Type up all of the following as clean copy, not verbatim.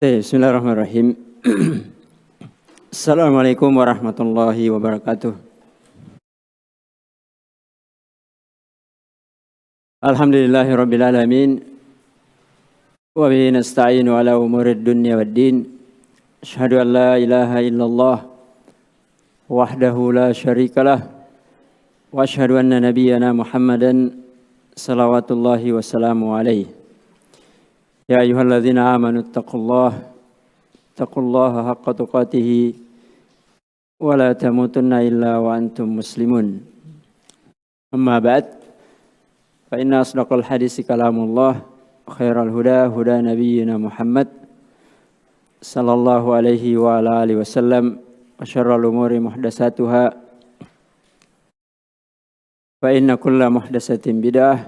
Bismillahirrahmanirrahim. Assalamualaikum warahmatullahi wabarakatuh. Alhamdulillahirabbil alamin. Wa bihi nasta'inu ala umurid dunya waddin. Asyhadu an la ilaha illallah wahdahu la syarikalah wa asyhadu anna nabiyyana Muhammadan salawatullahi wassalamu alaihi. Ya ayyuhalladzina amanu taqullaha haqqa tuqatih wa la tamutunna illa wa antum muslimun. Amma ba'd, fa inna asdaqal hadisi kalamullah, khairal huda huda nabiyyina Muhammad sallallahu alaihi wa ala alihi wasallam, wa syarrul umuri muhdatsatuha, fa inna kulla muhdatsatin bid'ah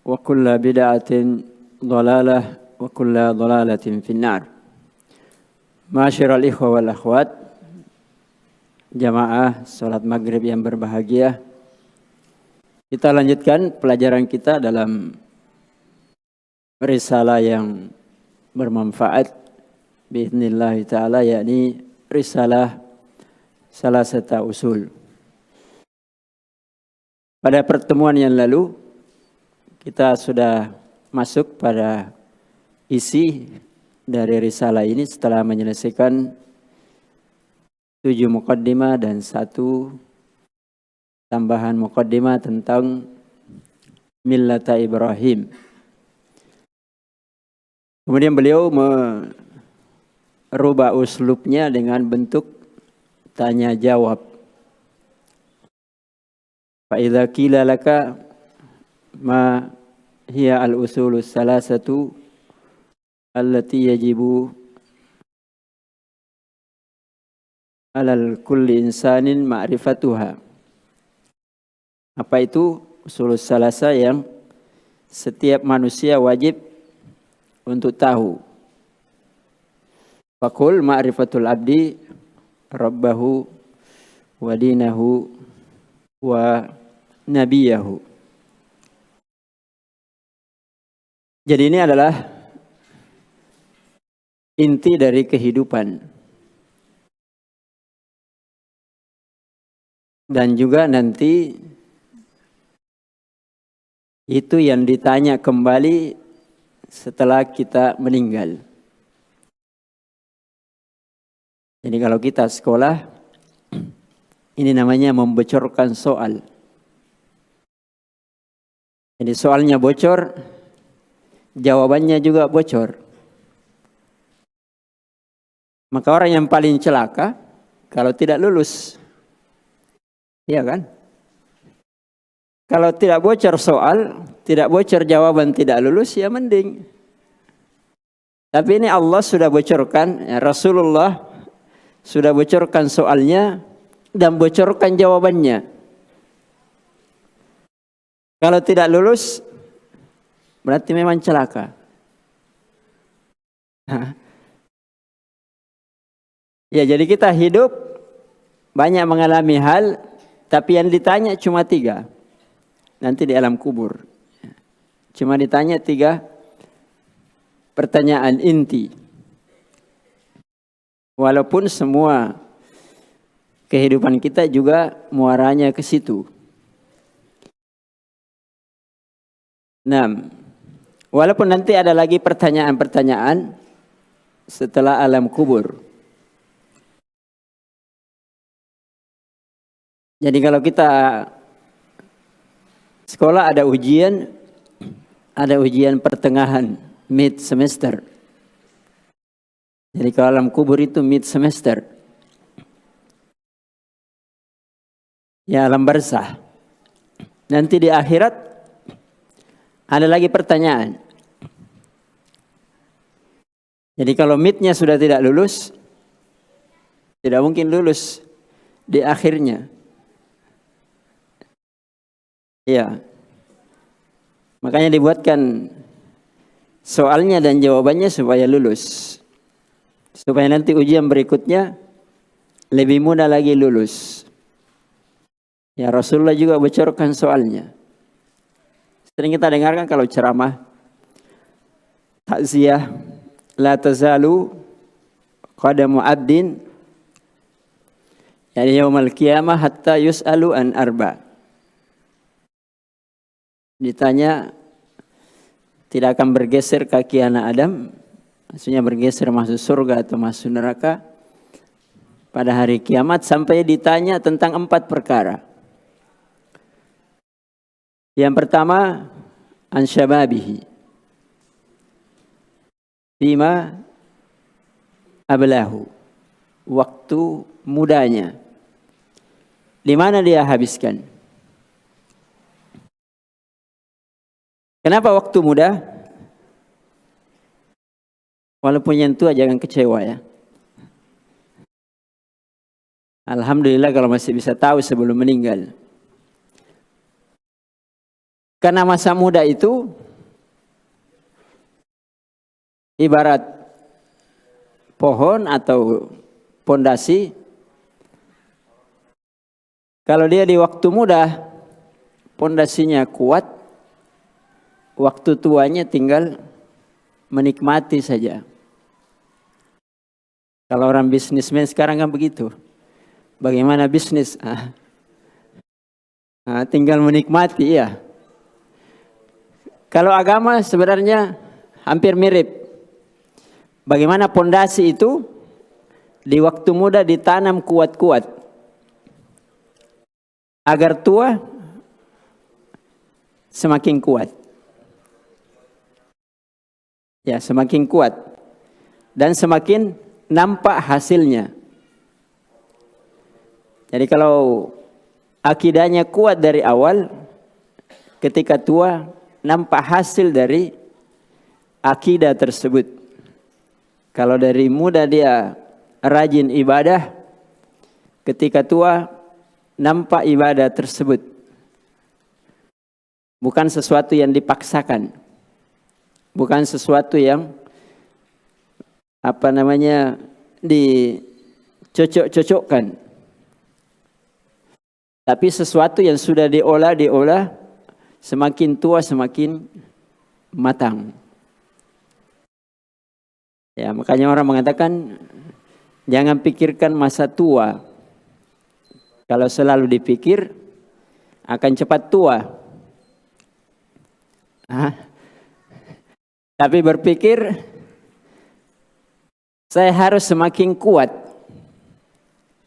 wa kulla bid'atin dhalalah wa kulla dhalalatin finnar. Ma'asyiral ikhwa wal akhwat, jamaah salat maghrib yang berbahagia. Kita lanjutkan pelajaran kita dalam risalah yang bermanfaat biidznillah ta'ala, yakni risalah Salasata Usul. Pada pertemuan yang lalu kita sudah masuk pada isi dari risalah ini setelah menyelesaikan 7 muqaddimah dan 1 tambahan muqaddimah tentang millata Ibrahim. Kemudian beliau merubah uslubnya dengan bentuk tanya jawab. Fa idza qila laka ma hiya al-usulus salasatu allati yajibu alal kulli insanin ma'rifatuha. Apa itu usulus salasa yang setiap manusia wajib untuk tahu? Faqul ma'rifatul abdi rabbahu wa dinahu wa nabiyahu. Jadi ini adalah inti dari kehidupan. Dan juga nanti itu yang ditanya kembali setelah kita meninggal. Jadi kalau kita sekolah, ini namanya membocorkan soal. Jadi soalnya bocor, jawabannya juga bocor. Maka orang yang paling celaka kalau tidak lulus. Iya kan? Kalau tidak bocor soal, tidak bocor jawaban, tidak lulus, ya mending. Tapi ini Allah sudah bocorkan, ya Rasulullah sudah bocorkan soalnya dan bocorkan jawabannya. Kalau tidak lulus, berarti memang celaka. Ya, jadi kita hidup banyak mengalami hal, tapi yang ditanya cuma 3. Nanti di alam kubur. Cuma ditanya 3 pertanyaan inti. Walaupun semua kehidupan kita juga muaranya ke situ. Nah, walaupun nanti ada lagi pertanyaan-pertanyaan setelah alam kubur. Jadi kalau kita sekolah ada ujian pertengahan, mid semester. Jadi kalau alam kubur itu mid semester. Ya, alam barzah. Nanti di akhirat ada lagi pertanyaan. Jadi kalau midnya sudah tidak lulus, tidak mungkin lulus di akhirnya. Ya, makanya dibuatkan soalnya dan jawabannya supaya lulus. Supaya nanti ujian berikutnya lebih mudah lagi lulus. Ya, Rasulullah juga bocorkan soalnya. Sering kita dengarkan kalau ceramah takziah, la tazalu qadamu abdin yani yaumal qiyamah hatta yus'alu an arba. Ditanya tidak akan bergeser kaki anak Adam, maksudnya bergeser masuk surga atau masuk neraka pada hari kiamat sampai ditanya tentang 4 perkara. Yang pertama, an syababihi. Bima ablahu. Waktu mudanya. Di mana dia habiskan? Kenapa waktu muda? Walaupun yang tua jangan kecewa ya. Alhamdulillah kalau masih bisa tahu sebelum meninggal. Karena masa muda itu ibarat pohon atau pondasi. Kalau dia di waktu muda, pondasinya kuat, waktu tuanya tinggal menikmati saja. Kalau orang bisnismen sekarang kan begitu. Bagaimana bisnis? Tinggal menikmati ya. Kalau agama sebenarnya hampir mirip. Bagaimana pondasi itu di waktu muda ditanam kuat-kuat. Agar tua semakin kuat. Ya, semakin kuat. Dan semakin nampak hasilnya. Jadi kalau akidahnya kuat dari awal, ketika tua nampak hasil dari akidah tersebut. Kalau dari muda dia rajin ibadah, ketika tua nampak ibadah tersebut. Bukan sesuatu yang dipaksakan. Bukan sesuatu yang dicocok-cocokkan. Tapi sesuatu yang sudah diolah, semakin tua semakin matang. Ya, makanya orang mengatakan jangan pikirkan masa tua. Kalau selalu dipikir akan cepat tua. Tapi berpikir saya harus semakin kuat.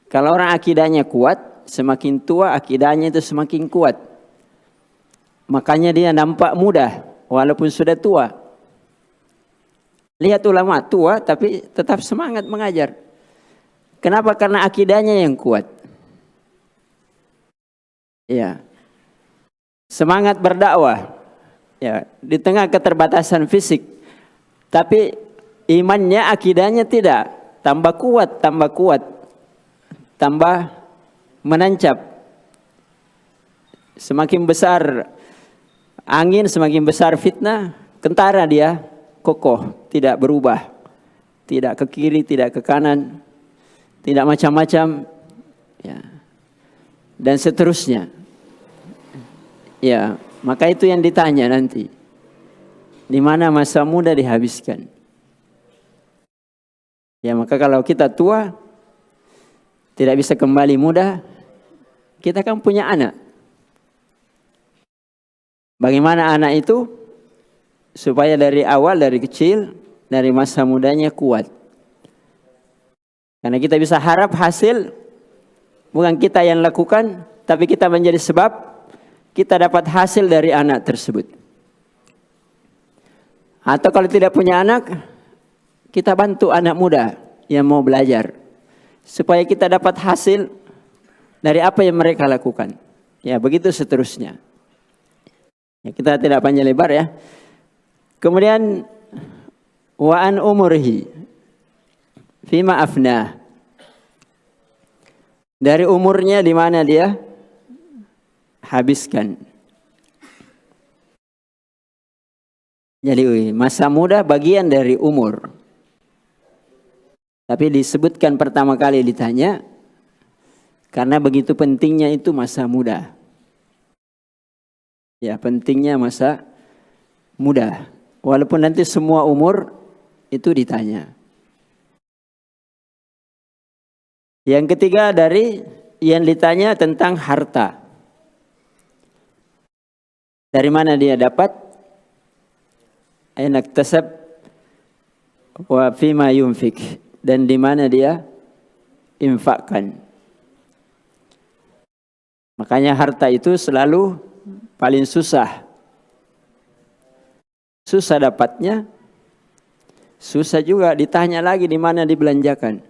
Kalau orang akidahnya kuat, semakin tua akidahnya itu semakin kuat. Makanya dia nampak muda walaupun sudah tua. Lihat ulama tua tapi tetap semangat mengajar. Kenapa? Karena akidahnya yang kuat. Ya. Semangat berdakwah. Ya, di tengah keterbatasan fisik. Tapi imannya, akidahnya tidak. Tambah kuat, tambah kuat. Tambah menancap. Semakin besar angin, semakin besar fitnah, kentara dia kokoh, tidak berubah. Tidak ke kiri, tidak ke kanan, tidak macam-macam. Ya. Dan seterusnya. Ya, maka itu yang ditanya nanti. Di mana masa muda dihabiskan? Ya, maka kalau kita tua, tidak bisa kembali muda, kita kan punya anak. Bagaimana anak itu supaya dari awal, dari kecil, dari masa mudanya kuat. Karena kita bisa harap hasil bukan kita yang lakukan, tapi kita menjadi sebab kita dapat hasil dari anak tersebut. Atau kalau tidak punya anak, kita bantu anak muda yang mau belajar supaya kita dapat hasil dari apa yang mereka lakukan. Ya, begitu seterusnya. Ya, kita tidak panjang lebar ya. Kemudian wa an umurhi fima afnah. Dari umurnya di mana dia habiskan. Jadi masa muda bagian dari umur. Tapi disebutkan pertama kali ditanya Karena begitu pentingnya itu masa muda. Ya, pentingnya masa muda. Walaupun nanti semua umur itu ditanya. Yang ketiga dari yang ditanya tentang harta. Dari mana dia dapat? Aina iktasab wa fima yunfik, dan di mana dia infakkan. Makanya harta itu selalu paling susah. Susah dapatnya, susah juga ditanya lagi di mana dibelanjakan.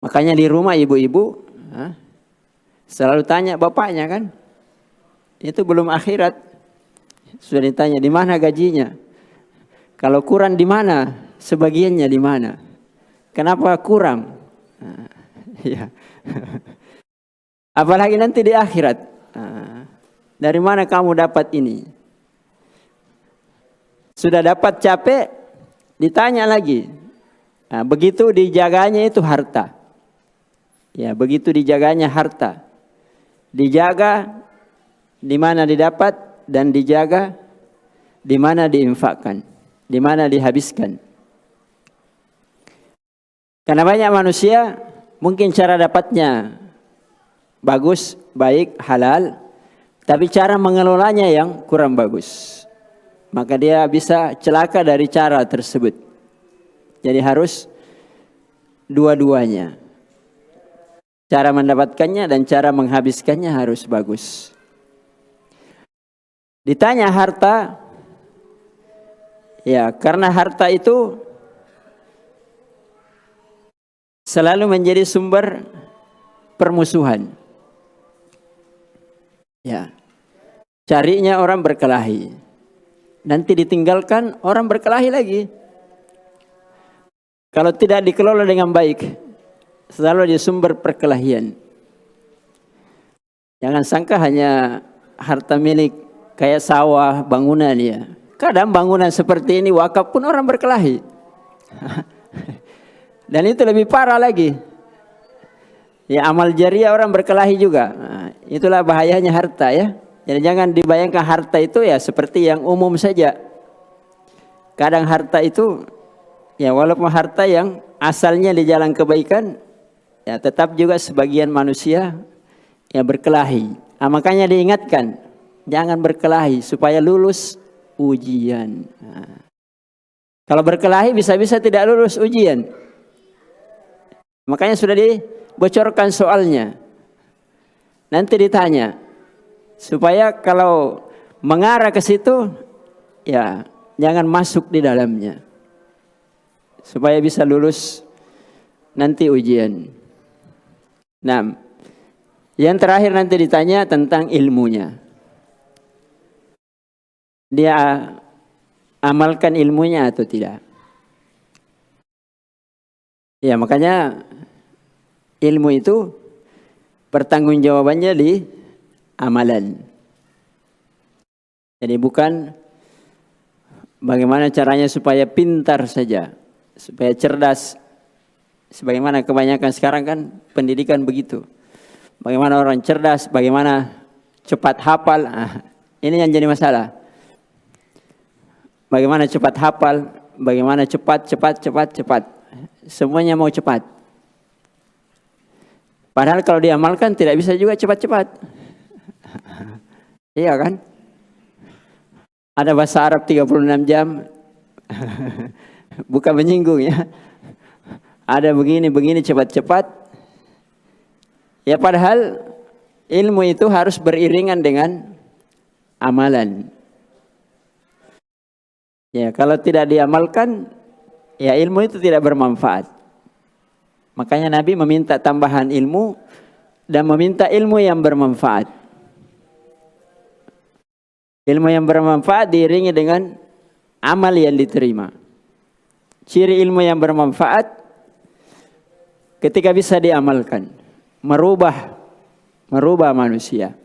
Makanya di rumah ibu-ibu selalu tanya bapaknya kan, itu belum akhirat. Sudah ditanya di mana gajinya. Kalau kurang di mana, sebagiannya di mana. Kenapa kurang? Ya. Apalagi nanti di akhirat. Dari mana kamu dapat ini? Sudah dapat capek, ditanya lagi. Begitu dijaganya itu harta. Ya, begitu dijaganya harta. Dijaga di mana didapat dan dijaga di mana diinfakkan, di mana dihabiskan. Karena banyak manusia mungkin cara dapatnya bagus, baik, halal, tapi cara mengelolanya yang kurang bagus. Maka dia bisa celaka dari cara tersebut. Jadi harus dua-duanya. Cara mendapatkannya dan cara menghabiskannya harus bagus. Ditanya harta, ya karena harta itu selalu menjadi sumber permusuhan. Ya, carinya orang berkelahi. Nanti ditinggalkan orang berkelahi lagi. Kalau tidak dikelola dengan baik, selalu jadi sumber perkelahian. Jangan sangka hanya harta milik kayak sawah, bangunan ya. Kadang bangunan seperti ini wakaf pun orang berkelahi. Dan itu lebih parah lagi. Ya amal jariah orang berkelahi juga. Itulah bahayanya harta ya. Jadi jangan dibayangkan harta itu ya seperti yang umum saja. Kadang harta itu ya walaupun harta yang asalnya di jalan kebaikan, ya tetap juga sebagian manusia ya berkelahi. Makanya diingatkan jangan berkelahi supaya lulus ujian. Kalau berkelahi bisa-bisa tidak lulus ujian. Makanya sudah dibocorkan soalnya. Nanti ditanya. Supaya kalau mengarah ke situ, ya jangan masuk di dalamnya. Supaya bisa lulus nanti ujian. Nah, yang terakhir nanti ditanya tentang ilmunya. Dia amalkan ilmunya atau tidak? Ya makanya ilmu itu pertanggungjawabannya di amalan. Jadi bukan bagaimana caranya supaya pintar saja, supaya cerdas. Sebagaimana kebanyakan sekarang kan pendidikan begitu. Bagaimana orang cerdas, bagaimana cepat hafal. Ini yang jadi masalah. Bagaimana cepat hafal, bagaimana cepat. Semuanya mau cepat. Padahal kalau diamalkan tidak bisa juga cepat-cepat. Iya kan? Ada bahasa Arab 36 jam. Bukan menyinggung ya. Ada begini cepat-cepat. Ya padahal ilmu itu harus beriringan dengan amalan. Ya kalau tidak diamalkan, ya ilmu itu tidak bermanfaat. Makanya Nabi meminta tambahan ilmu dan meminta ilmu yang bermanfaat. Ilmu yang bermanfaat diiringi dengan amal yang diterima. Ciri ilmu yang bermanfaat ketika bisa diamalkan, merubah manusia.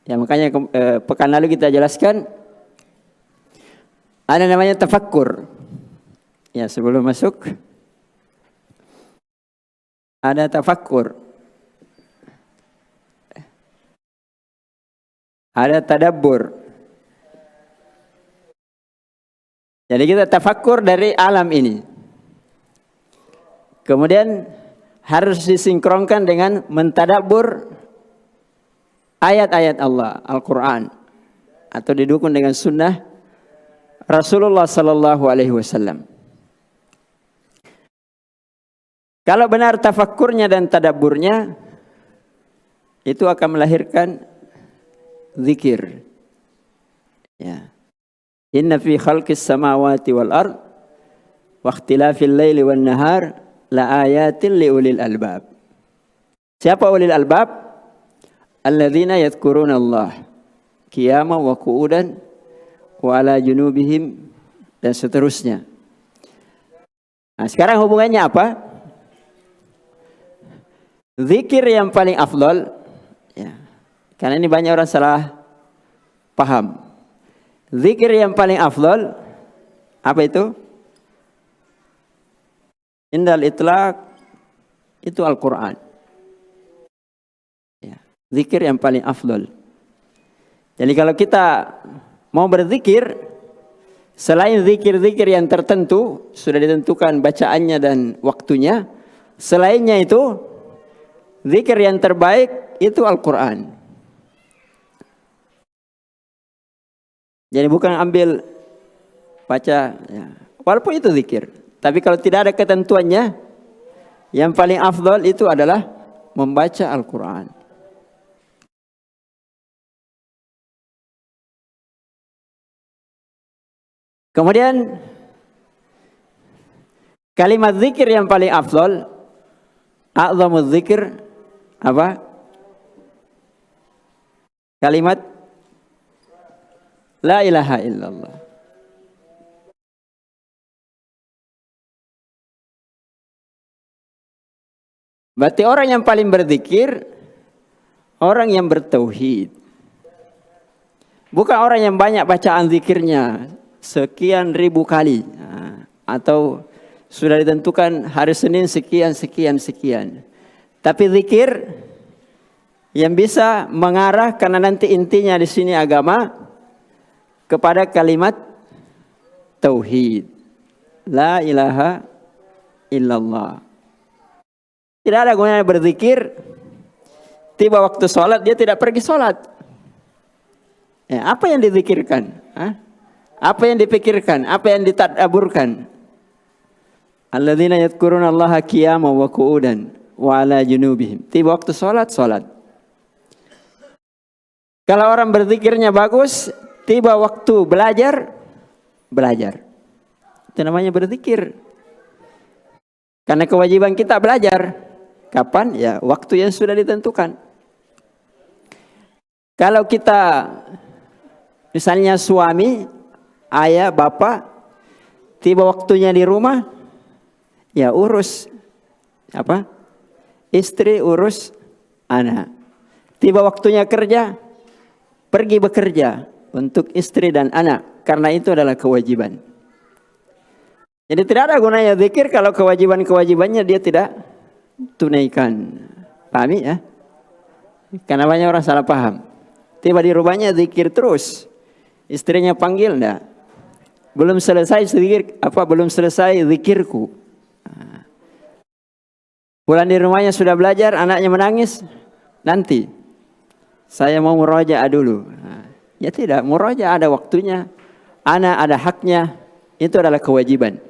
Ya makanya pekan lalu kita jelaskan ada namanya tafakkur. Ya sebelum masuk ada tafakkur, ada tadabbur. Jadi kita tafakkur dari alam ini. Kemudian harus disinkronkan dengan mentadabbur ayat-ayat Allah, Al-Quran, atau didukung dengan sunnah Rasulullah Sallallahu Alaihi Wasallam. Kalau benar tafakkurnya dan tadabburnya, itu akan melahirkan zikir. Ya. Inna fi khalqis samawati wal ard wa ikhtilafil laili wan nahar la ayatin li ulil albab. Siapa ulil albab? Alladzina yadhkuruna Allah qiyaman wa qu'udan wa ala junubihim, dan seterusnya. Nah, sekarang hubungannya apa? Zikir yang paling afdal, ya, karena ini banyak orang salah paham. Zikir yang paling afdal apa itu? Indal itlaq itu Al-Quran. Ya, zikir yang paling afdal. Jadi kalau kita mau berzikir, selain zikir-zikir yang tertentu sudah ditentukan bacaannya dan waktunya, selainnya itu zikir yang terbaik itu Al-Quran. Jadi bukan ambil baca, ya, walaupun itu zikir. Tapi kalau tidak ada ketentuannya, yang paling afdal itu adalah membaca Al-Quran. Kemudian kalimat zikir yang paling afdal, a'zamuz zikir apa? Kalimat la ilaha illallah. Berarti orang yang paling berzikir orang yang bertauhid. Bukan orang yang banyak bacaan zikirnya sekian ribu kali, atau sudah ditentukan hari Senin sekian. Tapi zikir yang bisa mengarah, karena nanti intinya di sini agama, kepada kalimat tauhid, la ilaha illallah. Tidak ada gunanya berzikir, tiba waktu sholat dia tidak pergi sholat. Apa yang dizikirkan? Apa yang dipikirkan? Apa yang ditadaburkan? Alladzina yadhkuruna Allaha qiyaman wa qu'udan wa ala junubihim. Tiba waktu sholat. Kalau orang berzikirnya bagus, tiba waktu belajar. Itu namanya berzikir. Karena kewajiban kita belajar. Kapan? Ya, waktu yang sudah ditentukan. Kalau kita misalnya suami, ayah, bapak, tiba waktunya di rumah, ya urus apa? Istri, urus anak. Tiba waktunya kerja, pergi bekerja untuk istri dan anak, karena itu adalah kewajiban. Jadi tidak ada gunanya zikir kalau kewajiban-kewajibannya dia tidak tunaikan. Pahami ya? Karena banyak orang salah paham. Tiba di rumahnya zikir terus, istrinya panggil enggak, belum selesai zikir, belum selesai zikirku. Pulang di rumahnya sudah belajar, anaknya menangis, nanti saya mau murojaah dulu. Ya tidak, murojaah ada waktunya, anak ada haknya, itu adalah kewajiban.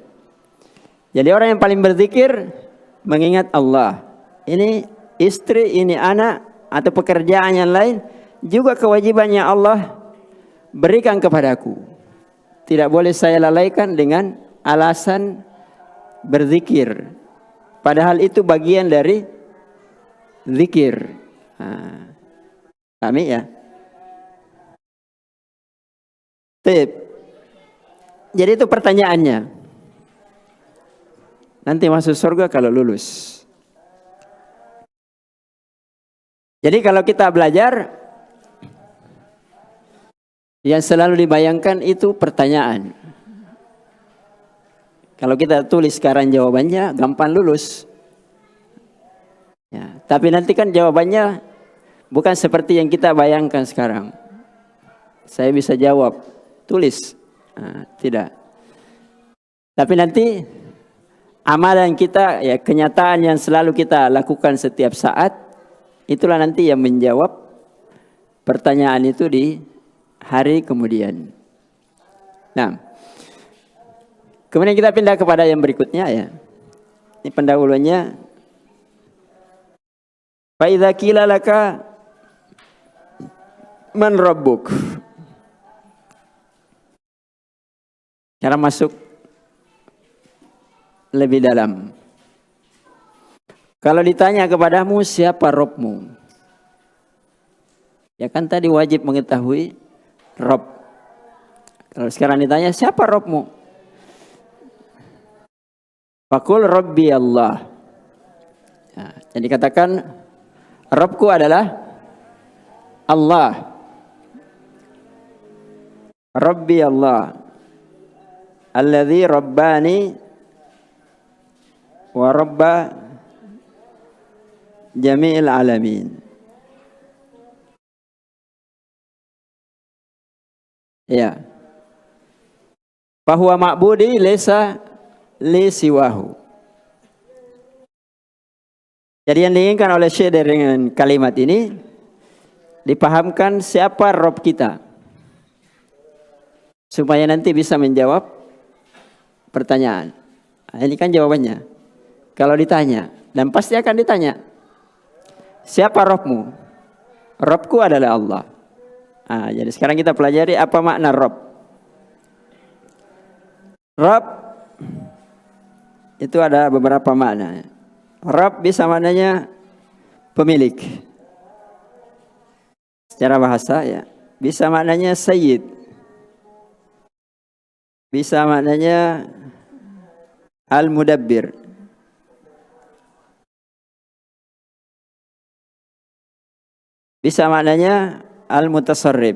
Jadi orang yang paling berzikir mengingat Allah. Ini istri, ini anak, atau pekerjaan yang lain, juga kewajibannya Allah berikan kepadaku. Tidak boleh saya lalaikan dengan alasan berzikir. Padahal itu bagian dari zikir. Kami ya. Jadi itu pertanyaannya. Nanti masuk surga kalau lulus. Jadi kalau kita belajar, yang selalu dibayangkan itu pertanyaan. Kalau kita tulis sekarang jawabannya, gampang lulus. Ya, tapi nanti kan jawabannya bukan seperti yang kita bayangkan sekarang. Saya bisa jawab, tulis. Tidak. Tapi nanti amalan kita, ya kenyataan yang selalu kita lakukan setiap saat, itulah nanti yang menjawab pertanyaan itu di hari kemudian. Nah, kemudian kita pindah kepada yang berikutnya ya. Ini pendahulunya. Fa idza qila laka man rabbuk. Cara masuk lebih dalam. Kalau ditanya kepadamu siapa Robmu? Ya kan tadi wajib mengetahui Rob. Kalau sekarang ditanya siapa Robmu? Faqul Rabbi Allah. Ya, jadi katakan Robku adalah Allah. Rabbi Allah. Alladzi rabbani wa rabba jami'il alamin. Ya. Fahuwa ma'budi laysa li siwahu. Jadi yang diinginkan oleh Syekh dengan kalimat ini dipahamkan siapa Rob kita. Supaya nanti bisa menjawab pertanyaan. Nah, ini kan jawabannya. Kalau ditanya, dan pasti akan ditanya, siapa Robmu? Robku adalah Allah. Nah, jadi sekarang kita pelajari apa makna Rob. Rob itu ada beberapa makna. Rob bisa maknanya pemilik. Secara bahasa ya, bisa maknanya sayyid. Bisa maknanya al-mudabbir. Bisa maknanya al-mutasarrif.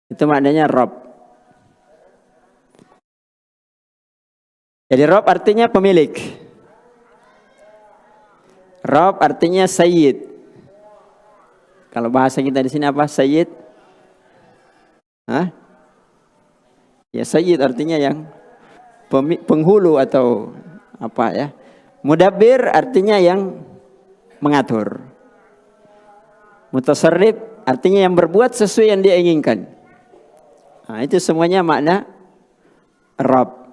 Itu maknanya Rob. Jadi Rob artinya pemilik. Rob artinya sayyid. Kalau bahasa kita di sini apa? Sayyid? Hah? Ya sayyid artinya yang penghulu atau apa ya. Mudabbir artinya yang mengatur. Mutasarrif artinya yang berbuat sesuai yang dia inginkan. Nah, itu semuanya makna Rabb.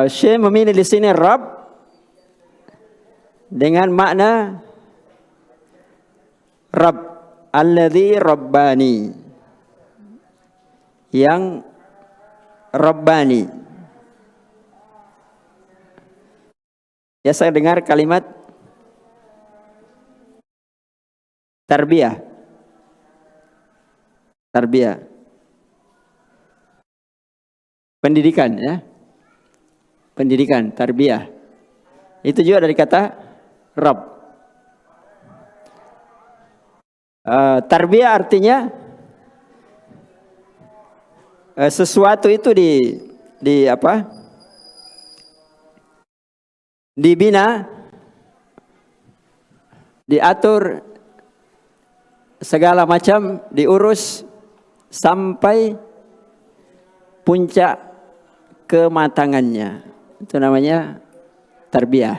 Syekh memilih di sini Rabb dengan makna Rabb alladzi rabbani, yang Rabbani. Ya, saya dengar kalimat tarbiyah. Tarbiyah. Pendidikan ya. Pendidikan, tarbiyah. Itu juga dari kata Rabb. Tarbiyah artinya sesuatu itu dibina, diatur, segala macam diurus sampai puncak kematangannya. Itu namanya tarbiyah.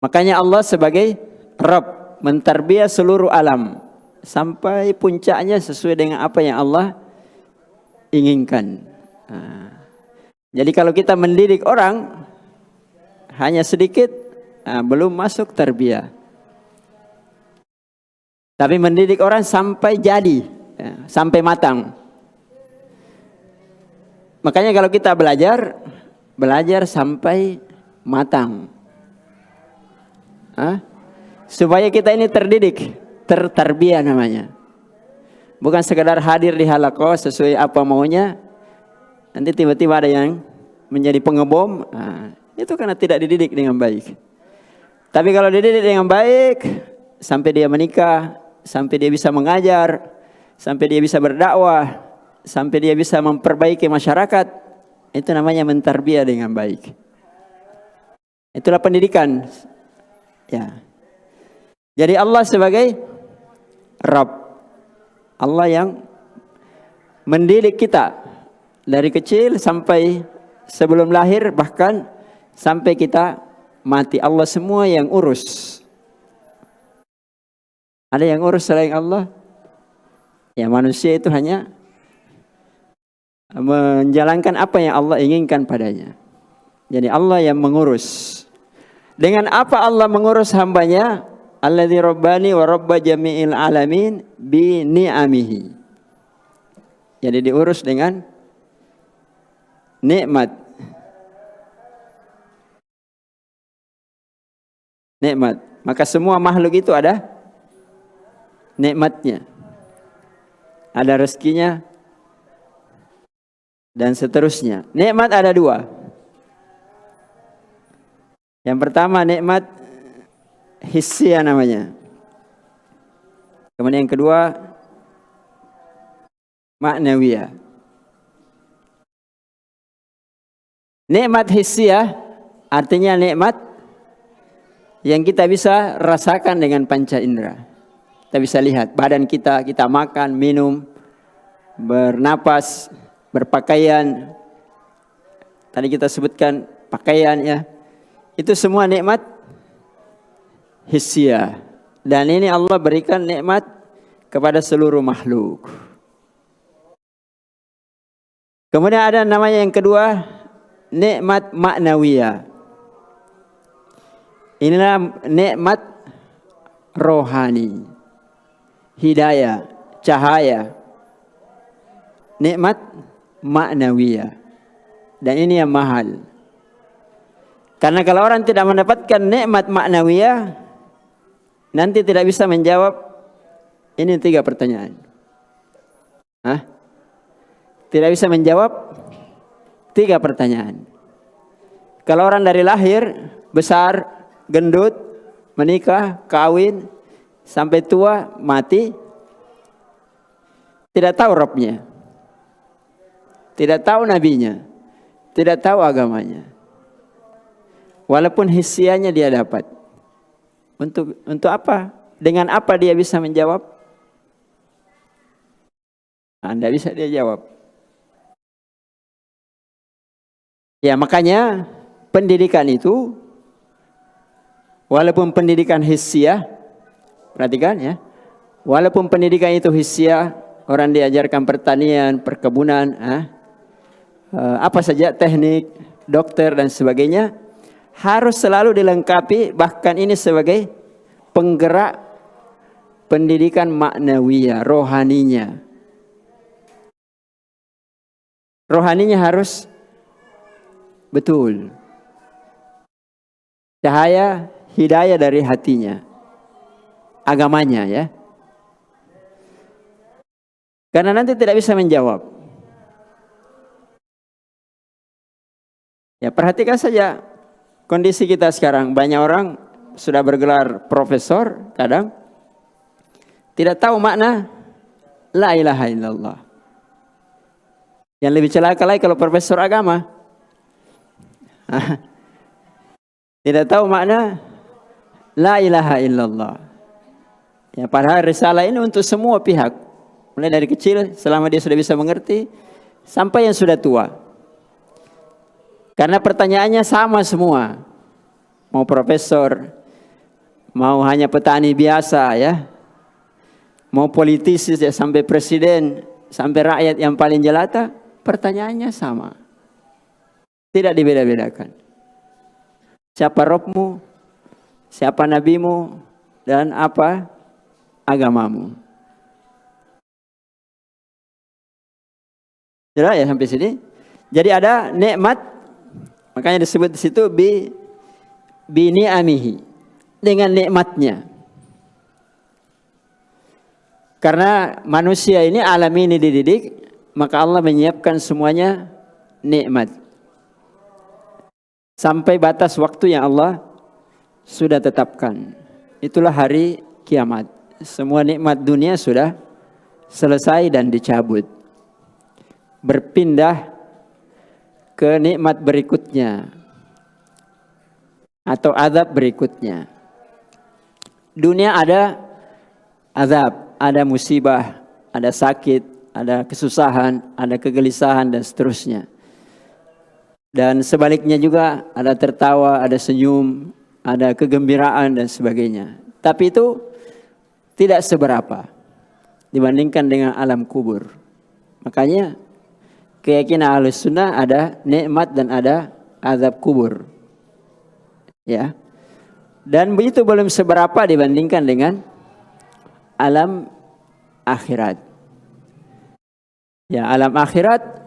Makanya Allah sebagai Rabb mentarbiyah seluruh alam sampai puncaknya sesuai dengan apa yang Allah inginkan. Jadi kalau kita mendidik orang hanya sedikit, belum masuk tarbiyah. Tapi mendidik orang sampai jadi, sampai matang. Makanya kalau kita belajar sampai matang. Supaya kita ini terdidik, tertarbiyah namanya. Bukan sekedar hadir di halaqah sesuai apa maunya, nanti tiba-tiba ada yang menjadi pengebom. Itu karena tidak dididik dengan baik. Tapi kalau dididik dengan baik, sampai dia menikah, sampai dia bisa mengajar, sampai dia bisa berdakwah, sampai dia bisa memperbaiki masyarakat, itu namanya mentarbiyah dengan baik. Itulah pendidikan. Ya. Jadi Allah sebagai Rabb, Allah yang mendidik kita dari kecil sampai sebelum lahir, bahkan sampai kita mati. Allah semua yang urus. Ada yang urus selain Allah? Ya, manusia itu hanya menjalankan apa yang Allah inginkan padanya. Jadi Allah yang mengurus. Dengan apa Allah mengurus hambanya? Alladzi rabbani wa rabba jami'il alamin bi ni'amihi. Jadi diurus dengan nikmat. Nikmat. Maka semua makhluk itu ada nikmatnya. Ada rezekinya dan seterusnya. Nikmat ada dua. Yang pertama nikmat hissiyah namanya. Kemudian yang kedua ma'nawiyah. Nikmat hissiyah artinya nikmat yang kita bisa rasakan dengan panca indera. Kita bisa lihat badan kita, kita makan, minum, bernapas, berpakaian. Tadi kita sebutkan pakaian ya. Itu semua nikmat hissiyah. Dan ini Allah berikan nikmat kepada seluruh makhluk. Kemudian ada namanya yang kedua, nikmat ma'nawiyah. Inilah nikmat rohani, hidayah, cahaya, nikmat ma'nawiyah. Dan ini yang mahal. Karena kalau orang tidak mendapatkan nikmat ma'nawiyah, nanti tidak bisa menjawab ini 3 pertanyaan. Tidak bisa menjawab 3 pertanyaan. Kalau orang dari lahir, besar, gendut, menikah, kawin, sampai tua, mati, tidak tahu Rabbnya, tidak tahu nabinya, tidak tahu agamanya. Walaupun hissiyahnya dia dapat. Untuk apa? Dengan apa dia bisa menjawab? Anda bisa dia jawab. Ya, makanya pendidikan itu, walaupun pendidikan hissiyah, perhatikan ya, walaupun pendidikan itu hissiyah, orang diajarkan pertanian, perkebunan, apa saja, teknik, dokter dan sebagainya, harus selalu dilengkapi, bahkan ini sebagai penggerak pendidikan ma'nawiyah, rohaninya. Rohaninya harus betul. Cahaya, hidayah dari hatinya. Agamanya ya. Karena nanti tidak bisa menjawab. Ya, perhatikan saja kondisi kita sekarang. Banyak orang sudah bergelar profesor, kadang tidak tahu makna la ilaha illallah. Yang lebih celaka lagi kalau profesor agama. Tidak tahu makna la ilaha illallah. Ya, padahal risalah ini untuk semua pihak. Mulai dari kecil selama dia sudah bisa mengerti sampai yang sudah tua. Karena pertanyaannya sama semua. Mau profesor, mau hanya petani biasa ya. Mau politisi ya, sampai presiden, sampai rakyat yang paling jelata, pertanyaannya sama. Tidak dibeda-bedakan. Siapa Rabbmu, siapa nabimu, dan apa agamamu. Sudah ya sampai sini. Jadi ada nikmat, makanya disebut di situ bi ni'amihi, dengan nikmatnya. Karena manusia ini, alam ini dididik, maka Allah menyiapkan semuanya nikmat. Sampai batas waktu yang Allah sudah tetapkan. Itulah hari kiamat. Semua nikmat dunia sudah selesai dan dicabut. Berpindah ke nikmat berikutnya atau azab berikutnya. Dunia ada azab, ada musibah, ada sakit, ada kesusahan, ada kegelisahan dan seterusnya. Dan sebaliknya juga ada tertawa, ada senyum, ada kegembiraan dan sebagainya. Tapi itu tidak seberapa dibandingkan dengan alam kubur. Makanya keyakinan Ahlus Sunnah ada nikmat dan ada azab kubur. Ya. Dan begitu belum seberapa dibandingkan dengan alam akhirat. Ya, alam akhirat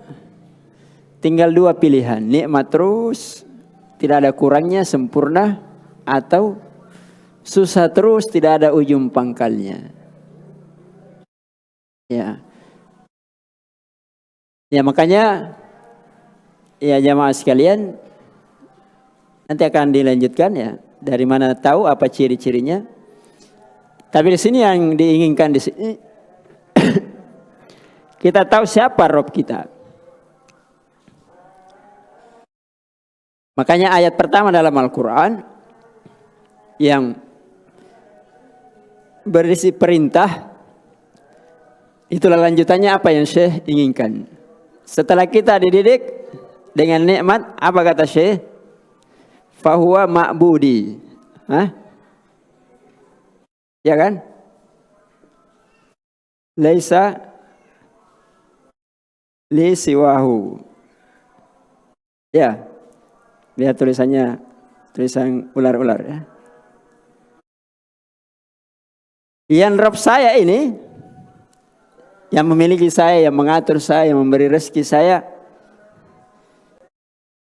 tinggal dua pilihan, nikmat terus, tidak ada kurangnya, sempurna, atau susah terus, tidak ada ujung pangkalnya. Ya. Ya, makanya ya jamaah sekalian, nanti akan dilanjutkan ya. Dari mana tahu apa ciri-cirinya? Tapi di sini yang diinginkan di sini kita tahu siapa Rob kita. Makanya ayat pertama dalam Al-Quran yang berisi perintah, itulah lanjutannya apa yang Syekh inginkan. Setelah kita dididik dengan nikmat, apa kata Syekh? Fahuwa ma'budi. Hah? Ya kan? Laisa li siwahu. Ya. Lihat tulisannya, tulisan ular-ular ya. Yang Rabb saya ini, yang memiliki saya, yang mengatur saya, yang memberi rezeki saya,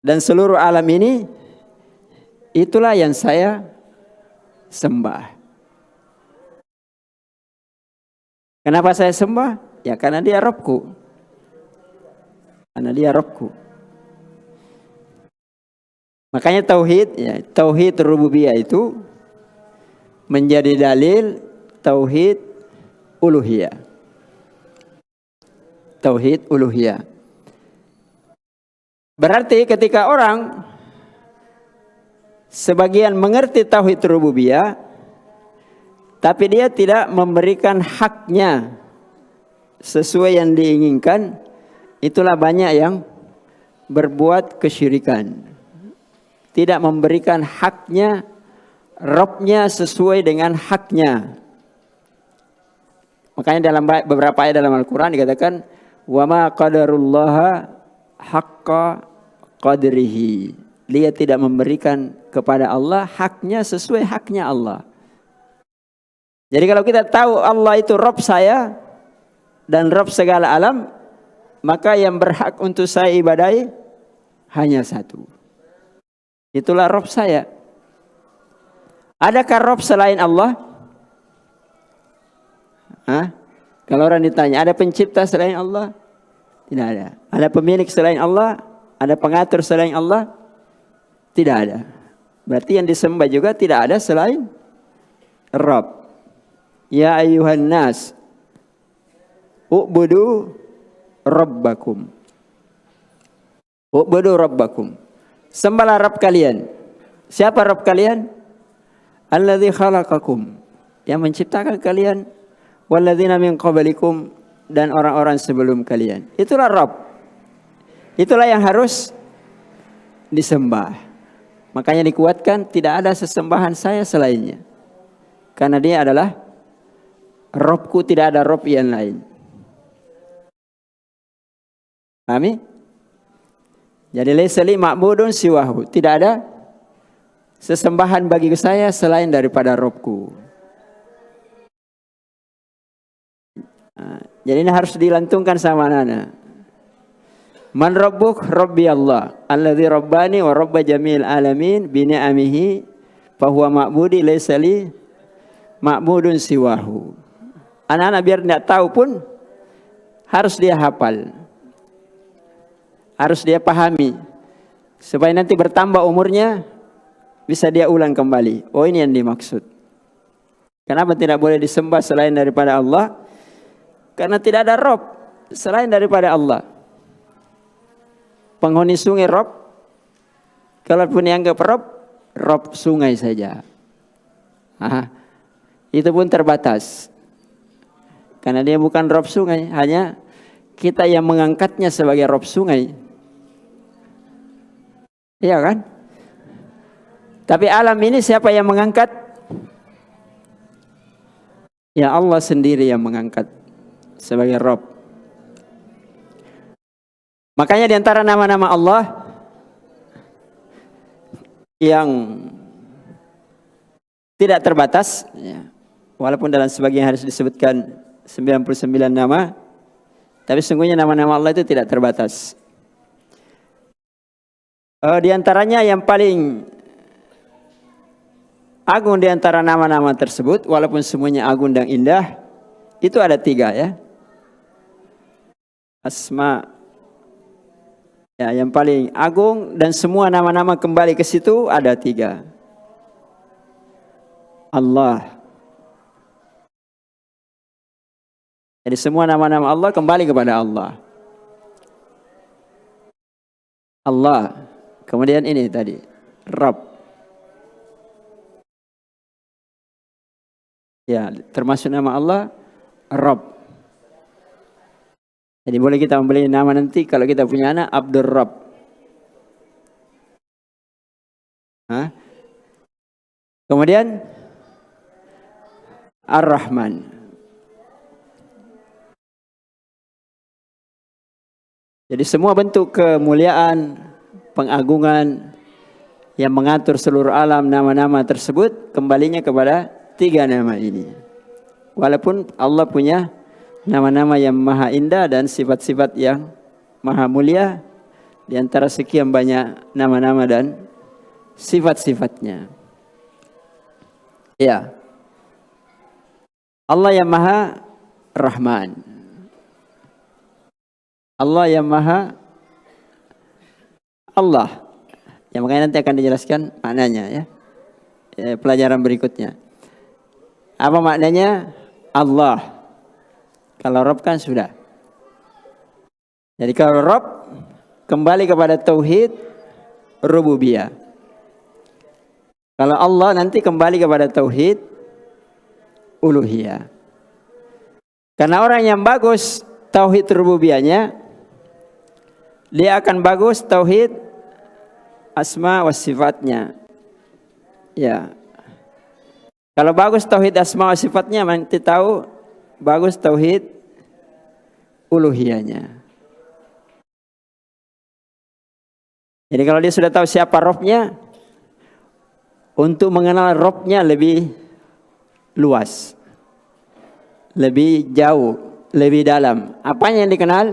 dan seluruh alam ini, itulah yang saya sembah. Kenapa saya sembah? Ya karena dia Rabbku. Karena dia Rabbku. Makanya tauhid, ya, tauhid rububiyah itu menjadi dalil tauhid uluhiyah. Tauhid uluhiyah. Berarti ketika orang sebagian mengerti tauhid rububiyah, tapi dia tidak memberikan haknya sesuai yang diinginkan, itulah banyak yang berbuat kesyirikan. Tidak memberikan haknya, Rabbnya sesuai dengan haknya. Makanya dalam beberapa ayat dalam Al-Quran dikatakan, wa ma qadarullaha haqqa qadrihi. Dia tidak memberikan kepada Allah haknya sesuai haknya Allah. Jadi kalau kita tahu Allah itu Rabb saya dan Rabb segala alam, maka yang berhak untuk saya ibadahi hanya satu. Itulah Rabb saya. Adakah Rabb selain Allah? Hah? Kalau orang ditanya, ada pencipta selain Allah? Tidak ada. Ada pemilik selain Allah? Ada pengatur selain Allah? Tidak ada. Berarti yang disembah juga tidak ada selain Rabb. Ya ayyuhan nas, u'budu rabbakum. U'budu rabbakum. Sembahlah Rabb kalian. Siapa Rabb kalian? Alladzi khalaqakum. Yang menciptakan kalian. Walladzina min qablikum. Dan orang-orang sebelum kalian. Itulah Rabb. Itulah yang harus disembah. Makanya dikuatkan tidak ada sesembahan saya selainnya. Karena dia adalah Rabbku, tidak ada Rabb yang lain. Pahami? Jadi laisa li ma'budun siwahu. Tidak ada sesembahan bagi saya selain daripada Rabbku. Nah, jadi ini harus dilantungkan sama anak-anak. Man rabbuk? Rabbi Allah. Alladzi rabbani wa rabba jamil alamin bi ni'amihi fa huwa ma'budi laisa li ma'budun siwahu. Anak-anak biar tidak tahu pun harus dia hafal. Harus dia pahami. Supaya nanti bertambah umurnya bisa dia ulang kembali. Oh, ini yang dimaksud. Kenapa tidak boleh disembah selain daripada Allah? Karena tidak ada Rob selain daripada Allah. Penghuni sungai Rob, kalaupun dianggap Rob sungai saja. Itu pun terbatas. Karena dia bukan Rob sungai, hanya kita yang mengangkatnya sebagai Rob sungai. Iya kan? Tapi alam ini siapa yang mengangkat? Ya Allah sendiri yang mengangkat sebagai Rob. Makanya di antara nama-nama Allah yang tidak terbatas, ya, walaupun dalam sebagian hadis disebutkan 99 nama, tapi sungguhnya nama-nama Allah itu tidak terbatas. Di antaranya yang paling agung di antara nama-nama tersebut, walaupun semuanya agung dan indah, itu ada 3 ya. Asma ya, yang paling agung dan semua nama-nama kembali ke situ ada 3. Allah. Jadi semua nama-nama Allah kembali kepada Allah. Allah. Kemudian ini tadi, Rabb. Ya, termasuk nama Allah, Rabb. Jadi boleh kita membeli nama nanti kalau kita punya anak, Abdul Rabb. Kemudian Ar-Rahman. Jadi semua bentuk kemuliaan, pengagungan yang mengatur seluruh alam, nama-nama tersebut kembalinya kepada 3 nama ini. Walaupun Allah punya nama-nama yang maha indah dan sifat-sifat yang maha mulia, di antara sekian banyak nama-nama dan sifat-sifatnya. Ya. Allah yang maha Rahman. Allah yang maha Allah. Yang makanya nanti akan dijelaskan maknanya ya. Pelajaran berikutnya. Apa maknanya? Allah. Kalau Rabb kan sudah. Jadi kalau Rabb kembali kepada tauhid rububiyah. Kalau Allah nanti kembali kepada tauhid uluhiyah. Karena orang yang bagus tauhid rububiyahnya, dia akan bagus tauhid asma wa sifatnya. Ya. Kalau bagus tauhid asma wa sifatnya, nanti tahu bagus tauhid uluhiyahnya. Jadi kalau dia sudah tahu siapa Rabbnya, untuk mengenal Rabbnya lebih luas, lebih jauh, lebih dalam. Apanya yang dikenal?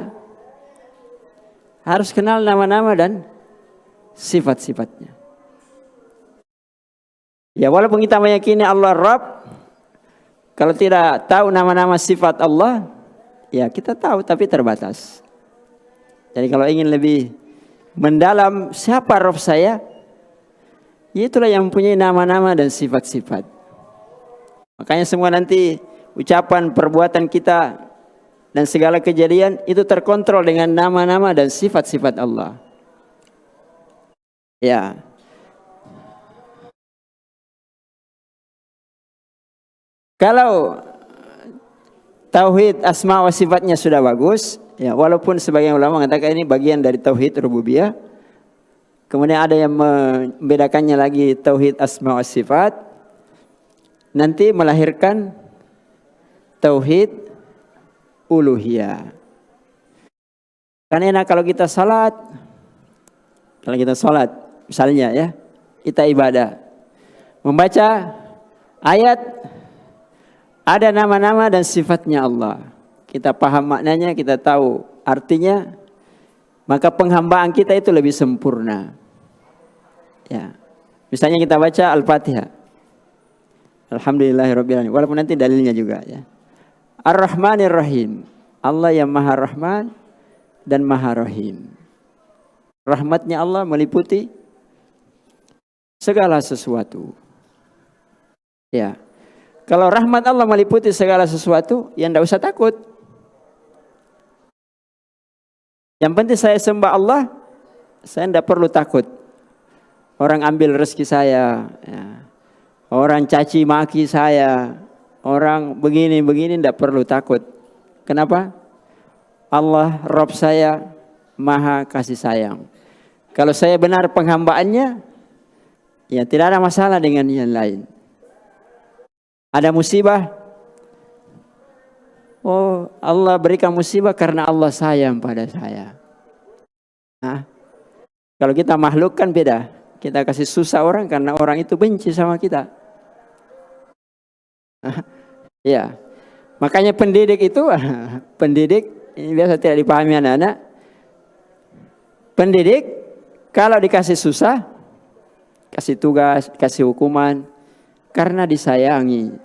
Harus kenal nama-nama dan sifat-sifatnya. Ya walaupun kita meyakini Allah Rabb, kalau tidak tahu nama-nama sifat Allah, ya kita tahu tapi terbatas. Jadi kalau ingin lebih mendalam siapa Rabb saya, ya itulah yang mempunyai nama-nama dan sifat-sifat. Makanya semua nanti ucapan, perbuatan kita dan segala kejadian itu terkontrol dengan nama-nama dan sifat-sifat Allah. Ya. Kalau tauhid asma wa sifatnya sudah bagus, ya walaupun sebagian ulama mengatakan ini bagian dari tauhid rububiyah. Kemudian ada yang membedakannya lagi tauhid asma wa sifat, nanti melahirkan tauhid uluhiyah. Karena enak kalau kita salat, misalnya ya, kita ibadah, membaca ayat, ada nama-nama dan sifatnya Allah. Kita paham maknanya, kita tahu artinya, maka penghambaan kita itu lebih sempurna. Ya. Misalnya kita baca Al-Fatihah. Alhamdulillahirabbil alamin. Walaupun nanti dalilnya juga ya. Ar-Rahmanir Rahim. Allah yang Maha Rahman dan Maha Rahim. Rahmatnya Allah meliputi segala sesuatu. Ya. Kalau rahmat Allah meliputi segala sesuatu, ya tidak usah takut. Yang penting saya sembah Allah, saya tidak perlu takut. Orang ambil rezeki saya, ya. Orang caci maki saya, orang begini-begini tidak perlu takut. Kenapa? Allah Rabb saya maha kasih sayang. Kalau saya benar penghambaannya, ya tidak ada masalah dengan yang lain. Ada musibah, oh Allah berikan musibah karena Allah sayang pada saya. Nah, kalau kita makhluk kan beda. Kita kasih susah orang karena orang itu benci sama kita. Ya, makanya pendidik itu, pendidik ini biasa tidak dipahami anak-anak. Pendidik kalau dikasih susah, kasih tugas, kasih hukuman, karena disayangi.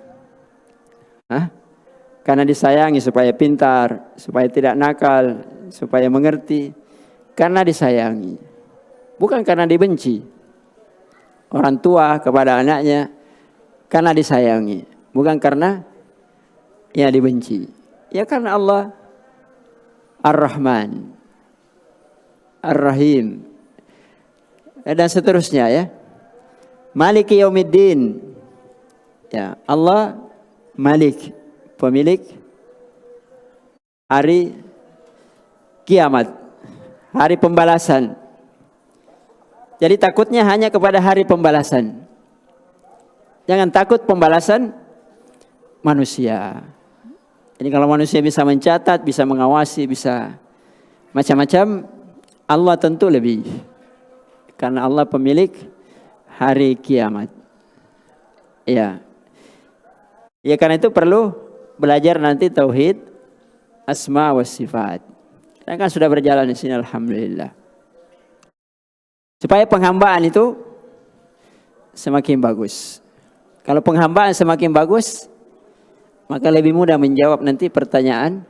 Karena disayangi supaya pintar, supaya tidak nakal, supaya mengerti. Karena disayangi, bukan karena dibenci. Orang tua kepada anaknya karena disayangi, bukan karena ya dibenci. Ya karena Allah Ar-Rahman, Ar-Rahim, dan seterusnya ya. Maliki Yaumiddin. Ya, Allah Malik, pemilik hari kiamat, hari pembalasan. Jadi takutnya hanya kepada hari pembalasan. Jangan takut pembalasan manusia. Jadi kalau manusia bisa mencatat, bisa mengawasi, bisa macam-macam, Allah tentu lebih. Karena Allah pemilik hari kiamat. Ya. Ya karena itu perlu belajar nanti tauhid asma wa sifat. Dan kan sudah berjalan di sini alhamdulillah. Supaya penghambaan itu semakin bagus. Kalau penghambaan semakin bagus, maka lebih mudah menjawab nanti pertanyaan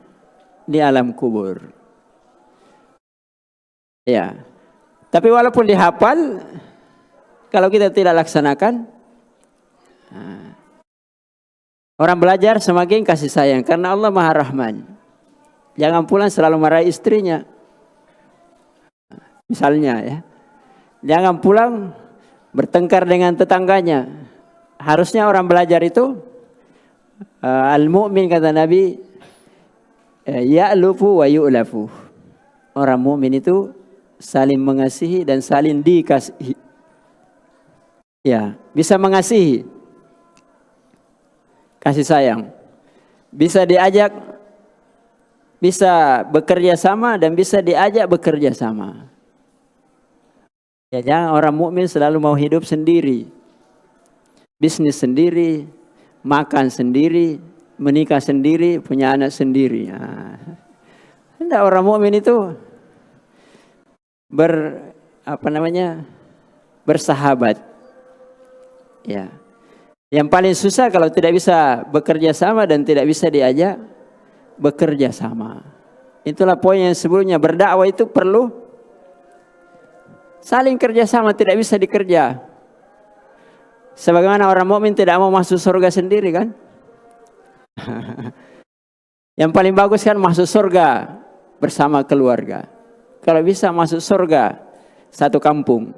di alam kubur. Ya. Tapi walaupun dihafal, kalau kita tidak laksanakan, orang belajar semakin kasih sayang karena Allah Maha Rahman. Jangan pula selalu marahi istrinya. Misalnya ya. Jangan pulang bertengkar dengan tetangganya. Harusnya orang belajar itu al-mu'min kata Nabi ya'lufu wa yu'lafu. Orang mukmin itu saling mengasihi dan saling dikasihi. Ya, bisa mengasihi. Kasih sayang. Bisa diajak, bisa bekerja sama dan bisa diajak bekerja sama. Ya, jangan orang mukmin selalu mau hidup sendiri, bisnis sendiri, makan sendiri, menikah sendiri, punya anak sendiri. Hendak orang mukmin itu bersahabat. Ya, yang paling susah kalau tidak bisa bekerja sama dan tidak bisa diajak bekerja sama. Itulah poin yang sebelumnya, berdakwah itu perlu saling kerjasama, tidak bisa dikerja. Sebagaimana orang mukmin tidak mau masuk surga sendiri kan? Yang paling bagus kan masuk surga bersama keluarga. Kalau bisa masuk surga satu kampung.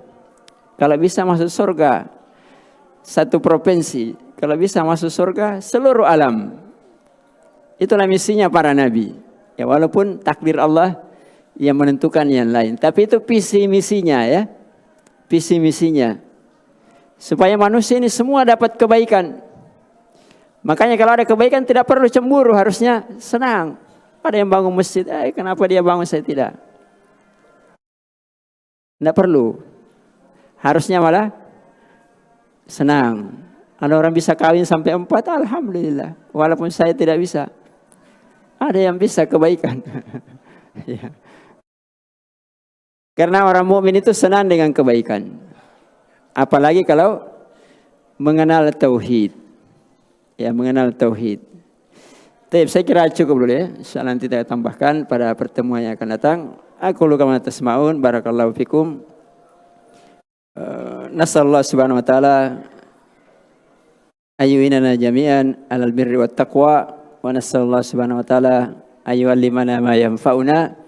Kalau bisa masuk surga satu provinsi. Kalau bisa masuk surga seluruh alam. Itulah misinya para nabi. Ya walaupun takdir Allah yang menentukan yang lain. Tapi itu visi misinya ya. Visi misinya. Supaya manusia ini semua dapat kebaikan. Makanya kalau ada kebaikan tidak perlu cemburu. Harusnya senang. Ada yang bangun masjid. Kenapa dia bangun saya tidak? Tidak perlu. Harusnya malah senang. Ada orang bisa kawin sampai 4. Alhamdulillah. Walaupun saya tidak bisa. Ada yang bisa kebaikan. Ya. Karena orang mukmin itu senang dengan kebaikan. Apalagi kalau mengenal tauhid. Ya, mengenal tauhid. Tapi saya kira cukup dulu ya. Insyaallah nanti kita tambahkan pada pertemuan yang akan datang. Aku luka ma tasma'un, barakallahu fikum. Nasallahu subhanahu wa ta'ala ayyuinana jami'an alal birri wat taqwa wa nasallahu subhanahu wa ta'ala ayyuallimana ma yanfa'una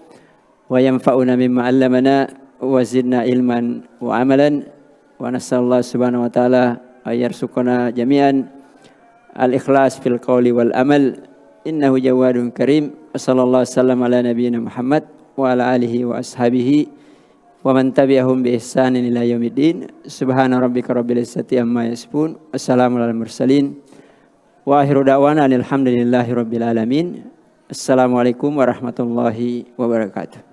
wa yanfa'una mimma 'allamana wa zidna ilman wa amalan wa nasallallahu subhanahu wa ta'ala ayarzuqana jami'an al-ikhlas fil qawli wal amal innahu jawadun karim. Sallallahu sallam ala nabiyyina Muhammad wa ala alihi wa ashabihi wa man tabi'ahum bi ihsanin ila yaumiddin. Subhana rabbika rabbil izzati amma yasifun. Wassalamu alal mursalin. Wa akhiru da'wana alhamdulillahi rabbil alamin. Assalamualaikum warahmatullahi wabarakatuh.